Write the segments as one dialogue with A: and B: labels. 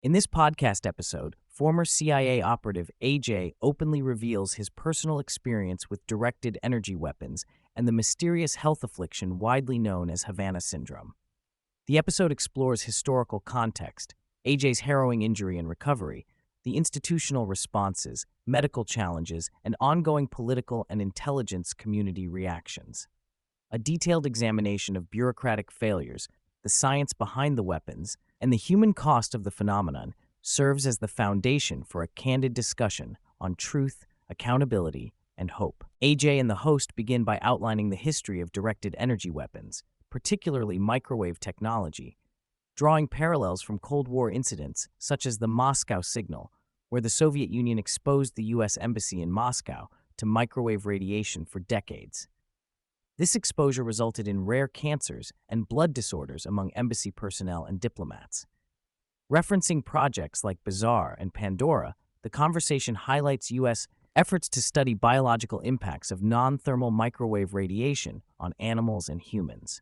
A: In this podcast episode, former CIA operative AJ openly reveals his personal experience with directed energy weapons and the mysterious health affliction widely known as Havana syndrome. The episode explores historical context, AJ's harrowing injury and recovery, the institutional responses, medical challenges, and ongoing political and intelligence community reactions. A detailed examination of bureaucratic failures, the science behind the weapons, and the human cost of the phenomenon serves as the foundation for a candid discussion on truth, accountability, and hope. AJ and the host begin by outlining the history of directed energy weapons, particularly microwave technology, drawing parallels from Cold War incidents such as the Moscow Signal, where the Soviet Union exposed the U.S. Embassy in Moscow to microwave radiation for decades. This exposure resulted in rare cancers and blood disorders among embassy personnel and diplomats. Referencing projects like Bazaar and Pandora, the conversation highlights U.S. efforts to study biological impacts of non-thermal microwave radiation on animals and humans.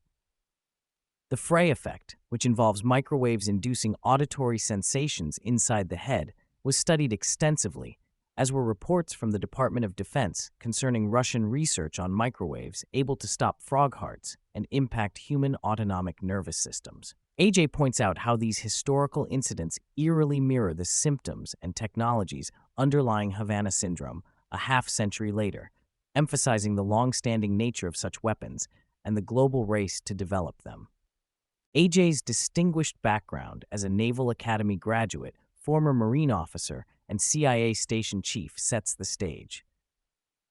A: The Frey effect, which involves microwaves inducing auditory sensations inside the head, was studied extensively, as were reports from the Department of Defense concerning Russian research on microwaves able to stop frog hearts and impact human autonomic nervous systems. AJ points out how these historical incidents eerily mirror the symptoms and technologies underlying Havana syndrome a half-century later, emphasizing the long-standing nature of such weapons and the global race to develop them. AJ's distinguished background as a Naval Academy graduate, former Marine officer, and CIA station chief sets the stage.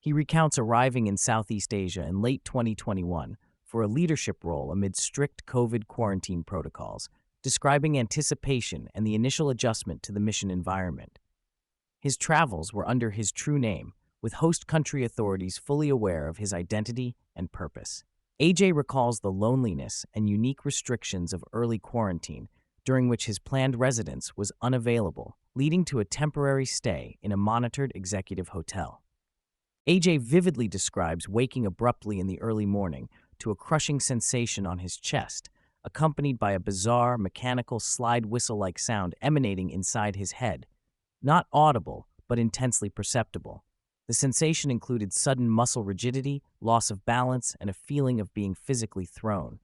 A: He recounts arriving in Southeast Asia in late 2021 for a leadership role amid strict COVID quarantine protocols, describing anticipation and the initial adjustment to the mission environment. His travels were under his true name, with host country authorities fully aware of his identity and purpose. AJ recalls the loneliness and unique restrictions of early quarantine, during which his planned residence was unavailable, leading to a temporary stay in a monitored executive hotel. AJ vividly describes waking abruptly in the early morning to a crushing sensation on his chest, accompanied by a bizarre, mechanical slide whistle-like sound emanating inside his head. Not audible, but intensely perceptible. The sensation included sudden muscle rigidity, loss of balance, and a feeling of being physically thrown.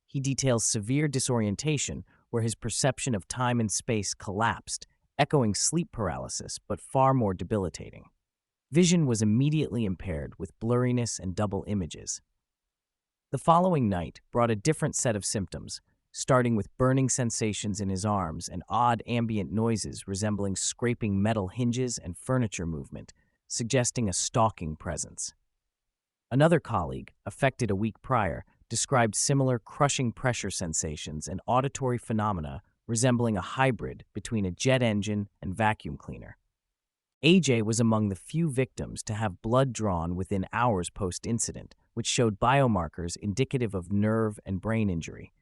A: He details severe disorientation, where his perception of time and space collapsed, echoing sleep paralysis, but far more debilitating. Vision was immediately impaired with blurriness and double images. The following night brought a different set of symptoms, starting with burning sensations in his arms and odd ambient noises resembling scraping metal hinges and furniture movement, suggesting a stalking presence. Another colleague, affected a week prior, described similar crushing pressure sensations and auditory phenomena resembling a hybrid between a jet engine and vacuum cleaner. AJ was among the few victims to have blood drawn within hours post-incident, which showed biomarkers indicative of nerve and brain injury.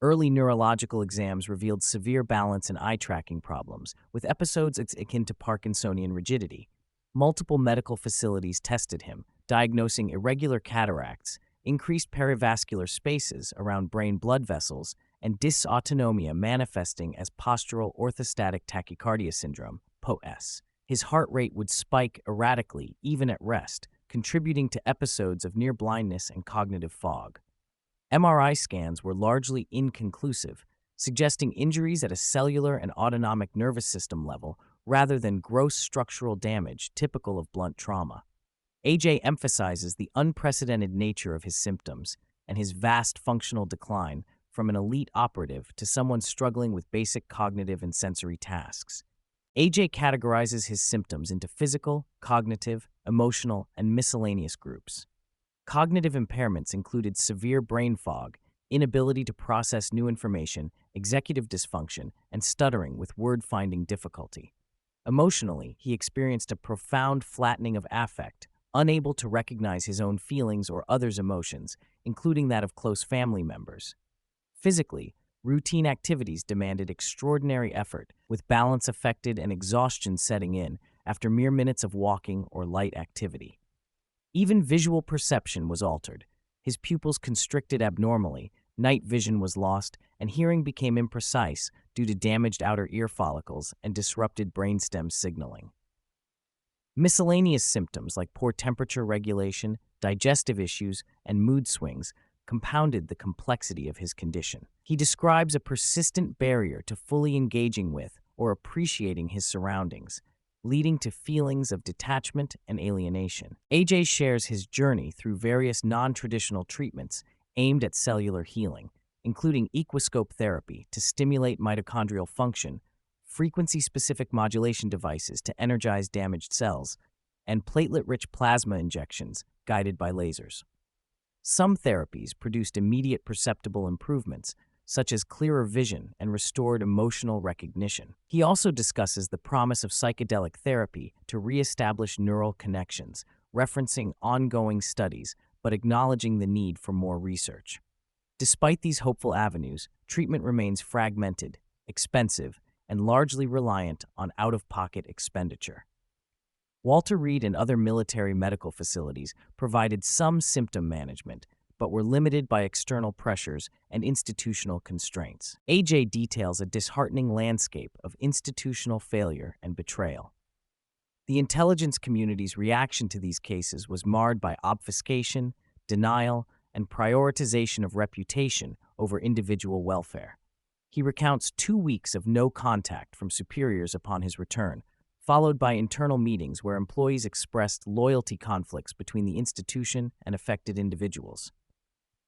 A: Early neurological exams revealed severe balance and eye tracking problems, with episodes akin to Parkinsonian rigidity. Multiple medical facilities tested him, diagnosing irregular cataracts, increased perivascular spaces around brain blood vessels, and dysautonomia manifesting as postural orthostatic tachycardia syndrome, POTS. His heart rate would spike erratically, even at rest, contributing to episodes of near blindness and cognitive fog. MRI scans were largely inconclusive, suggesting injuries at a cellular and autonomic nervous system level rather than gross structural damage typical of blunt trauma. AJ emphasizes the unprecedented nature of his symptoms and his vast functional decline from an elite operative to someone struggling with basic cognitive and sensory tasks. AJ categorizes his symptoms into physical, cognitive, emotional, and miscellaneous groups. Cognitive impairments included severe brain fog, inability to process new information, executive dysfunction, and stuttering with word-finding difficulty. Emotionally, he experienced a profound flattening of affect, unable to recognize his own feelings or others' emotions, including that of close family members. Physically, routine activities demanded extraordinary effort, with balance affected and exhaustion setting in after mere minutes of walking or light activity. Even visual perception was altered, his pupils constricted abnormally, Night vision was lost, and hearing became imprecise due to damaged outer ear follicles and disrupted brainstem signaling. Miscellaneous symptoms like poor temperature regulation, digestive issues, and mood swings compounded the complexity of his condition. He describes a persistent barrier to fully engaging with or appreciating his surroundings, leading to feelings of detachment and alienation. AJ shares his journey through various non-traditional treatments aimed at cellular healing, including equiscope therapy to stimulate mitochondrial function, frequency-specific modulation devices to energize damaged cells, and platelet-rich plasma injections guided by lasers. Some therapies produced immediate perceptible improvements, such as clearer vision and restored emotional recognition. He also discusses the promise of psychedelic therapy to reestablish neural connections, referencing ongoing studies but acknowledging the need for more research. Despite these hopeful avenues, treatment remains fragmented, expensive, and largely reliant on out-of-pocket expenditure. Walter Reed and other military medical facilities provided some symptom management, but were limited by external pressures and institutional constraints. AJ details a disheartening landscape of institutional failure and betrayal. The intelligence community's reaction to these cases was marred by obfuscation, denial, and prioritization of reputation over individual welfare. He recounts 2 weeks of no contact from superiors upon his return, followed by internal meetings where employees expressed loyalty conflicts between the institution and affected individuals.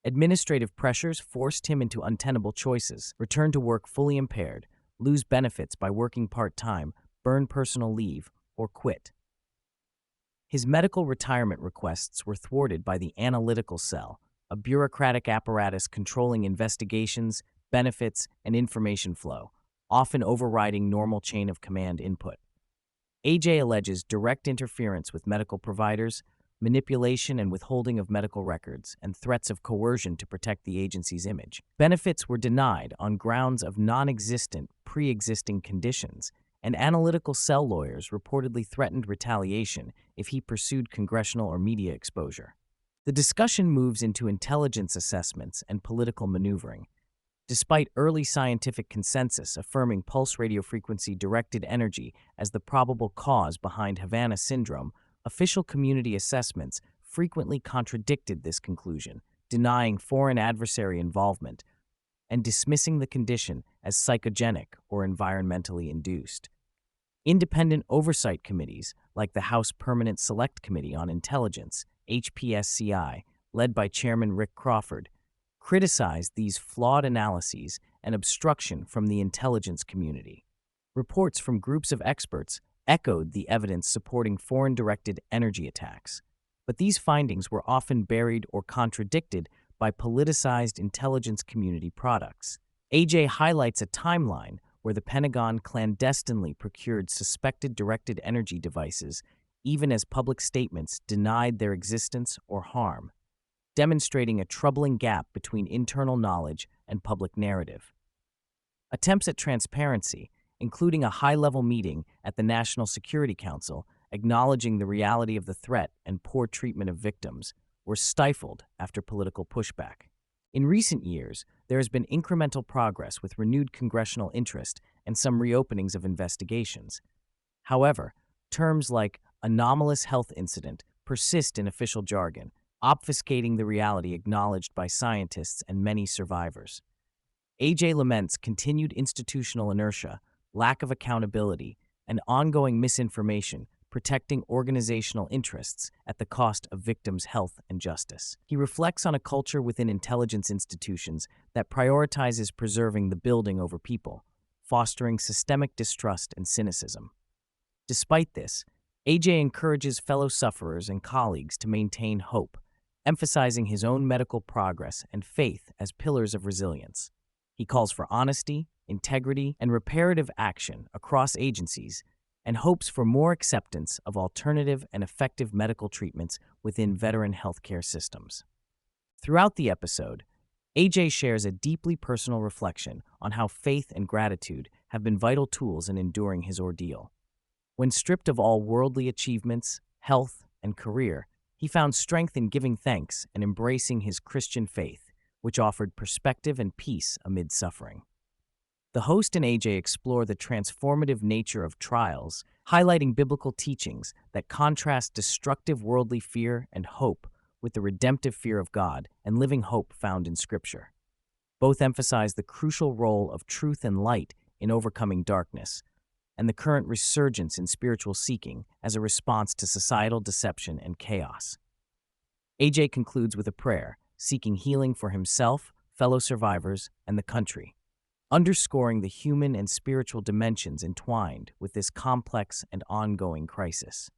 A: Administrative pressures forced him into untenable choices: return to work fully impaired, lose benefits by working part-time, burn personal leave, or quit. His medical retirement requests were thwarted by the analytical cell, a bureaucratic apparatus controlling investigations, benefits, and information flow, often overriding normal chain of command input. AJ alleges direct interference with medical providers, manipulation and withholding of medical records, and threats of coercion to protect the agency's image. Benefits were denied on grounds of non-existent, pre-existing conditions, and analytical cell lawyers reportedly threatened retaliation if he pursued congressional or media exposure. The discussion moves into intelligence assessments and political maneuvering. Despite early scientific consensus affirming pulse radiofrequency directed energy as the probable cause behind Havana syndrome, official community assessments frequently contradicted this conclusion, denying foreign adversary involvement and dismissing the condition as psychogenic or environmentally induced. Independent oversight committees, like the House Permanent Select Committee on Intelligence, HPSCI, led by Chairman Rick Crawford, criticized these flawed analyses and obstruction from the intelligence community. Reports from groups of experts echoed the evidence supporting foreign-directed energy attacks, but these findings were often buried or contradicted by politicized intelligence community products. AJ highlights a timeline where the Pentagon clandestinely procured suspected directed energy devices even as public statements denied their existence or harm, demonstrating a troubling gap between internal knowledge and public narrative. Attempts at transparency, including a high-level meeting at the National Security Council acknowledging the reality of the threat and poor treatment of victims, were stifled after political pushback. In recent years, there has been incremental progress with renewed congressional interest and some reopenings of investigations. However, terms like anomalous health incident persist in official jargon, obfuscating the reality acknowledged by scientists and many survivors. AJ laments continued institutional inertia, lack of accountability, and ongoing misinformation protecting organizational interests at the cost of victims' health and justice. He reflects on a culture within intelligence institutions that prioritizes preserving the building over people, fostering systemic distrust and cynicism. Despite this, AJ encourages fellow sufferers and colleagues to maintain hope, emphasizing his own medical progress and faith as pillars of resilience. He calls for honesty, integrity, and reparative action across agencies and hopes for more acceptance of alternative and effective medical treatments within veteran healthcare systems. Throughout the episode, AJ shares a deeply personal reflection on how faith and gratitude have been vital tools in enduring his ordeal. When stripped of all worldly achievements, health, and career, he found strength in giving thanks and embracing his Christian faith, which offered perspective and peace amid suffering. The host and AJ explore the transformative nature of trials, highlighting biblical teachings that contrast destructive worldly fear and hope with the redemptive fear of God and living hope found in Scripture. Both emphasize the crucial role of truth and light in overcoming darkness, and the current resurgence in spiritual seeking as a response to societal deception and chaos. AJ concludes with a prayer, seeking healing for himself, fellow survivors, and the country, underscoring the human and spiritual dimensions entwined with this complex and ongoing crisis.